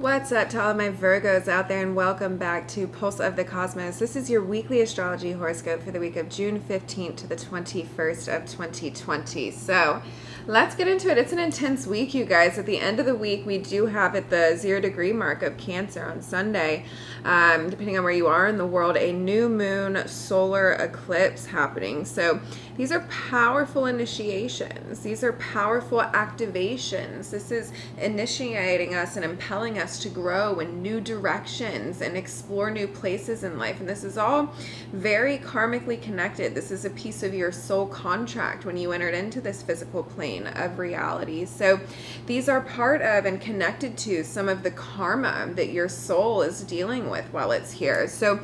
What's up to all of my Virgos out there, and welcome back to Pulse of the Cosmos. This is your weekly astrology horoscope for the week of June 15th to the 21st of 2020. So let's get into it. It's an intense week, you guys. At the end of the week, we do have at the 0-degree mark of Cancer on Sunday, depending on where you are in the world, a new moon solar eclipse happening. So these are powerful initiations. These are powerful activations. This is initiating us and impelling us to grow in new directions and explore new places in life. And this is all very karmically connected. This is a piece of your soul contract when you entered into this physical plane of reality. So these are part of and connected to some of the karma that your soul is dealing with while it's here. So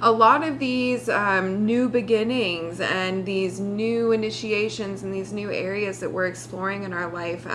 a lot of these new beginnings and these new initiations and these new areas that we're exploring in our life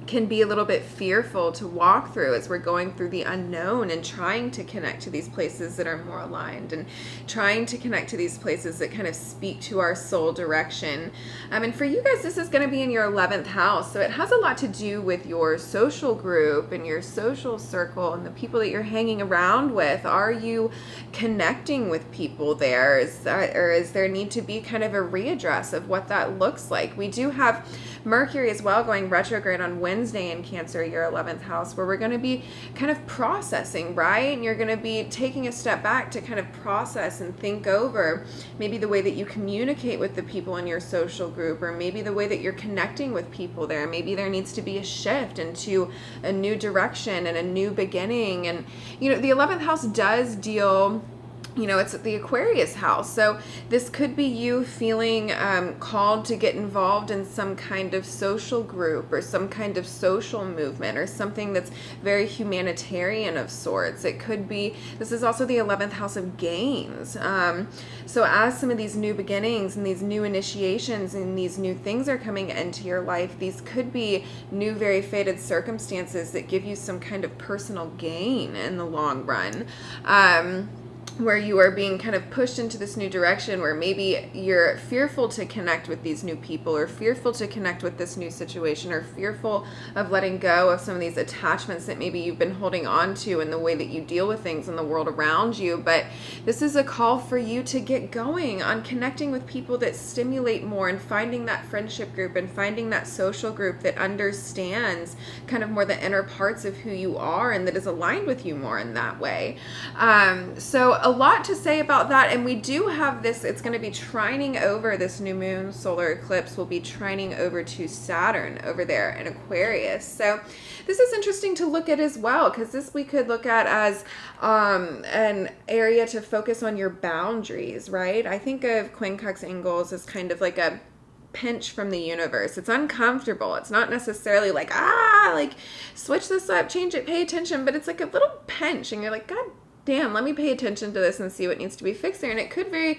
can be a little bit fearful to walk through as we're going through the unknown and trying to connect to these places that are more aligned and trying to connect to these places that kind of speak to our soul direction. And for you guys, this is going to be in your 11th house. So it has a lot to do with your social group and your social circle and the people that you're hanging around with. Are you connecting with people there? Or is there need to be kind of a readdress of what that looks like? We do have Mercury as well going retrograde on Wednesday in Cancer, your 11th house, where we're going to be kind of processing, right? And you're going to be taking a step back to kind of process and think over maybe the way that you communicate with the people in your social group, or maybe the way that you're connecting with people there. Maybe there needs to be a shift into a new direction and a new beginning. And, the 11th house does deal, it's the Aquarius house. So this could be you feeling called to get involved in some kind of social group or some kind of social movement or something that's very humanitarian of sorts. It could be, this is also the 11th house of gains. So as some of these new beginnings and these new initiations and these new things are coming into your life, these could be new, very fated circumstances that give you some kind of personal gain in the long run. Where you are being kind of pushed into this new direction, where maybe you're fearful to connect with these new people, or fearful to connect with this new situation, or fearful of letting go of some of these attachments that maybe you've been holding on to in the way that you deal with things in the world around you. But this is a call for you to get going on connecting with people that stimulate more, and finding that friendship group and finding that social group that understands kind of more the inner parts of who you are and that is aligned with you more in that way. So a lot to say about that. And we do have this, it's going to be trining over, this new moon solar eclipse will be trining over to Saturn over there in Aquarius. So this is interesting to look at as well, because this we could look at as an area to focus on your boundaries, right? I think of quincunx angles as kind of like a pinch from the universe. It's uncomfortable. It's not necessarily like, switch this up, change it, pay attention, but it's like a little pinch, and you're like, God damn, let me pay attention to this and see what needs to be fixed there. And it could very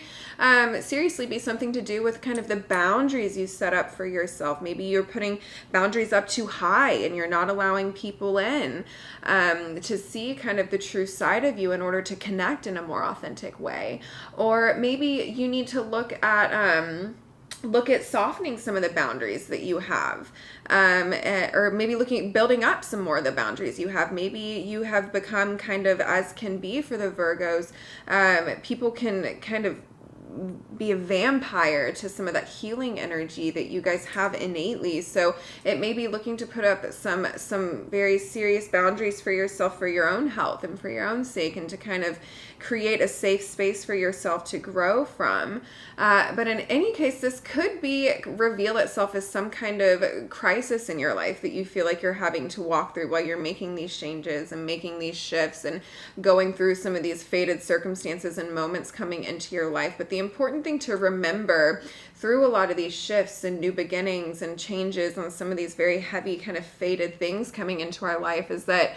seriously be something to do with kind of the boundaries you set up for yourself. Maybe you're putting boundaries up too high and you're not allowing people in to see kind of the true side of you in order to connect in a more authentic way. Or maybe you need to look at softening some of the boundaries that you have, or maybe building up some more of the boundaries you have. Maybe you have become kind of, as can be for the Virgos, people can kind of be a vampire to some of that healing energy that you guys have innately. So it may be looking to put up some very serious boundaries for yourself, for your own health and for your own sake, and to kind of create a safe space for yourself to grow from. But in any case, this could reveal itself as some kind of crisis in your life that you feel like you're having to walk through while you're making these changes and making these shifts and going through some of these fated circumstances and moments coming into your life. But the important thing to remember through a lot of these shifts and new beginnings and changes and some of these very heavy kind of fated things coming into our life is that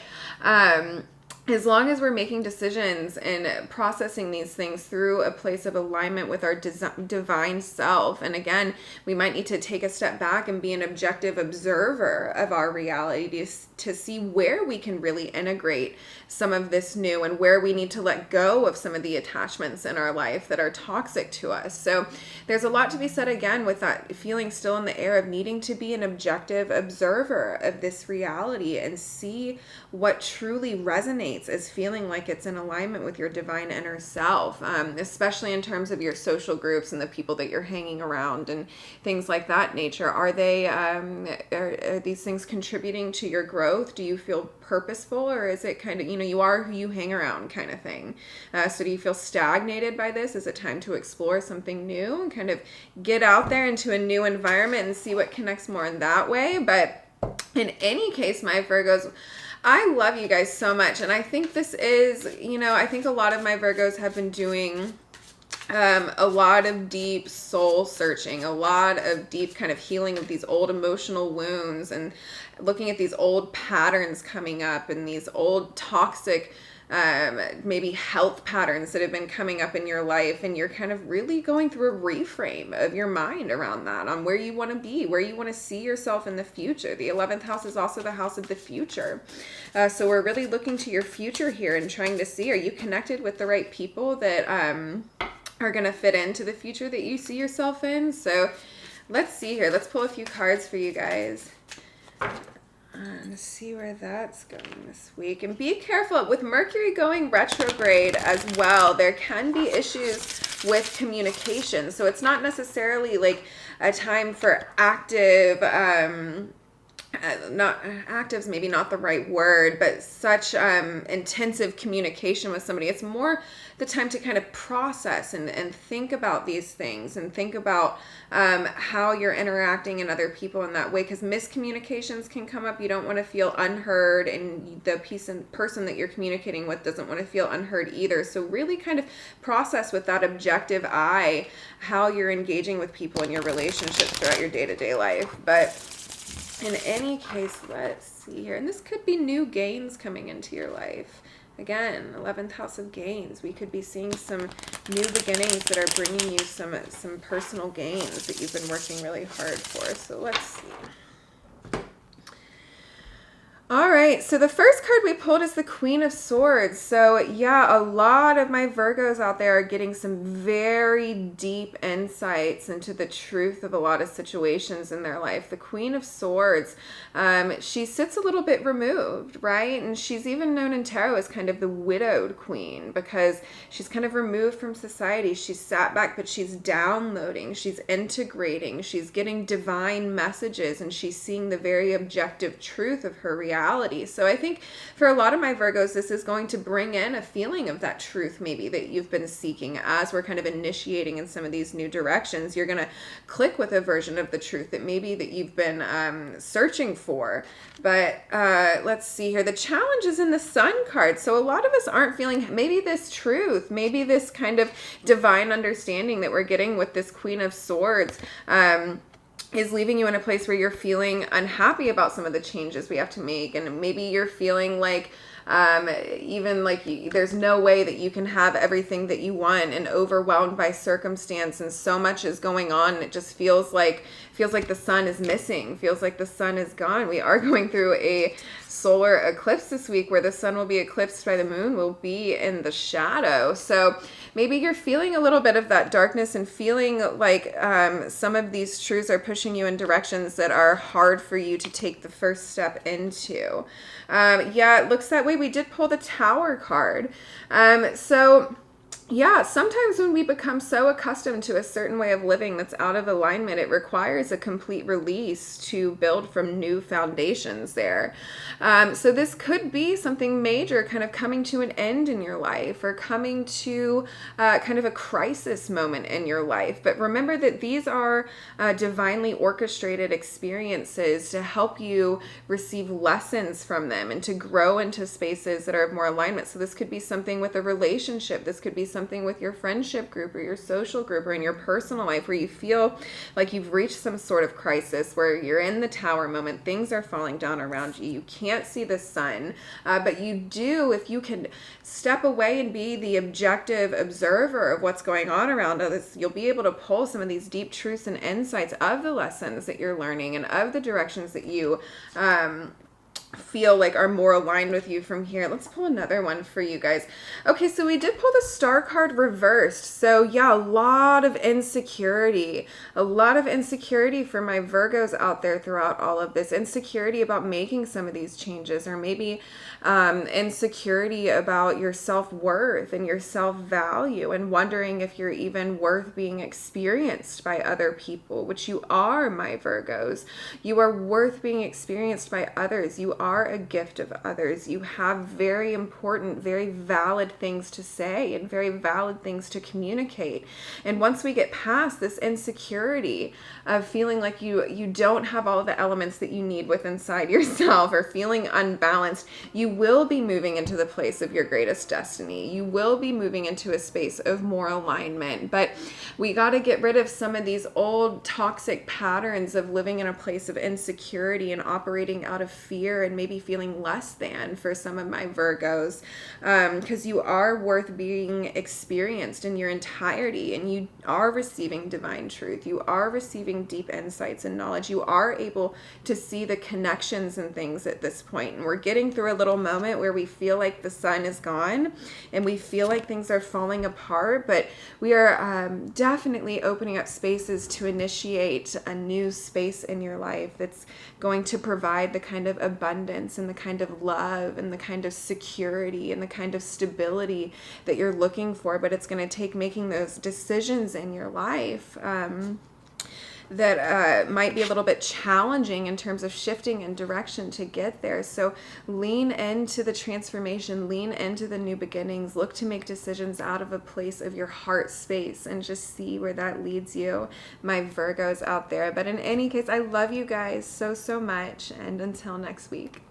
as long as we're making decisions and processing these things through a place of alignment with our divine self, and again, we might need to take a step back and be an objective observer of our reality to see where we can really integrate some of this new and where we need to let go of some of the attachments in our life that are toxic to us. So there's a lot to be said again with that feeling still in the air of needing to be an objective observer of this reality and see what truly resonates as feeling like it's in alignment with your divine inner self, especially in terms of your social groups and the people that you're hanging around and things like that nature. Are they are these things contributing to your growth? Do you feel purposeful, or is it kind of, you are who you hang around kind of thing? So do you feel stagnated by this? Is it time to explore something new and kind of get out there into a new environment and see what connects more in that way? But in any case, my Virgos, I love you guys so much. And I think this is, I think a lot of my Virgos have been doing a lot of deep soul searching, a lot of deep kind of healing of these old emotional wounds and looking at these old patterns coming up and these old toxic maybe health patterns that have been coming up in your life, and you're kind of really going through a reframe of your mind around that, on where you want to be, where you want to see yourself in the future. The 11th house is also the house of the future. So we're really looking to your future here and trying to see, are you connected with the right people that are going to fit into the future that you see yourself in? So let's see here. Let's pull a few cards for you guys. Let's see where that's going this week. And be careful with Mercury going retrograde as well. There can be issues with communication. So it's not necessarily like a time for active, not active's maybe not the right word, but such intensive communication with somebody. It's more the time to kind of process and think about these things and think about how you're interacting in other people in that way, because miscommunications can come up. You don't want to feel unheard, and the person that you're communicating with doesn't want to feel unheard either. So really kind of process with that objective eye how you're engaging with people in your relationships throughout your day-to-day life. But in any case, let's see here. And this could be new gains coming into your life. Again, 11th house of gains. We could be seeing some new beginnings that are bringing you some personal gains that you've been working really hard for. So let's see. All right, so the first card we pulled is the Queen of Swords. So yeah, a lot of my Virgos out there are getting some very deep insights into the truth of a lot of situations in their life. The Queen of Swords, she sits a little bit removed, right? And she's even known in tarot as kind of the widowed queen, because she's kind of removed from society. She's sat back, but she's downloading, she's integrating, she's getting divine messages, and she's seeing the very objective truth of her reality. So I think for a lot of my Virgos, this is going to bring in a feeling of that truth maybe that you've been seeking. As we're kind of initiating in some of these new directions, you're going to click with a version of the truth that maybe that you've been searching for. But let's see here. The challenge is in the Sun card. So a lot of us aren't feeling maybe this truth, maybe this kind of divine understanding that we're getting with this Queen of Swords. Is leaving you in a place where you're feeling unhappy about some of the changes we have to make. And maybe you're feeling like even like there's no way that you can have everything that you want, and overwhelmed by circumstance, and so much is going on. It just feels like the sun is missing, feels like the sun is gone. We are going through a solar eclipse this week where the sun will be eclipsed by the moon, will be in the shadow. So maybe you're feeling a little bit of that darkness and feeling like some of these truths are pushing you in directions that are hard for you to take the first step into. Yeah, it looks that way. We did pull the Tower card. So yeah, sometimes when we become so accustomed to a certain way of living that's out of alignment, it requires a complete release to build from new foundations there. So this could be something major kind of coming to an end in your life, or coming to kind of a crisis moment in your life. But remember that these are divinely orchestrated experiences to help you receive lessons from them and to grow into spaces that are of more alignment. So this could be something with a relationship. This could be something something with your friendship group or your social group or in your personal life where you feel like you've reached some sort of crisis, where you're in the tower moment, things are falling down around you, you can't see the sun, but you do, if you can step away and be the objective observer of what's going on around us, you'll be able to pull some of these deep truths and insights of the lessons that you're learning and of the directions that you feel like are more aligned with you from here. Let's pull another one for you guys. Okay, so we did pull the star card reversed. So yeah, a lot of insecurity for my Virgos out there throughout all of this. Insecurity about making some of these changes, or maybe insecurity about your self-worth and your self-value, and wondering if you're even worth being experienced by other people, which you are, my Virgos. You are worth being experienced by others. You are a gift of others. You have very important, very valid things to say and very valid things to communicate. And once we get past this insecurity of feeling like you don't have all the elements that you need within inside yourself, or feeling unbalanced, you will be moving into the place of your greatest destiny. You will be moving into a space of more alignment. But we got to get rid of some of these old toxic patterns of living in a place of insecurity and operating out of fear, and maybe feeling less than for some of my Virgos, because you are worth being experienced in your entirety, and you are receiving divine truth. You are receiving deep insights and knowledge. You are able to see the connections and things at this point. And we're getting through a little moment where we feel like the sun is gone and we feel like things are falling apart, but we are definitely opening up spaces to initiate a new space in your life that's going to provide the kind of abundance and the kind of love and the kind of security and the kind of stability that you're looking for. But it's going to take making those decisions in your life that might be a little bit challenging in terms of shifting in direction to get there. So lean into the transformation, lean into the new beginnings, look to make decisions out of a place of your heart space, and just see where that leads you, my Virgos out there. But in any case, I love you guys so, so much, and until next week.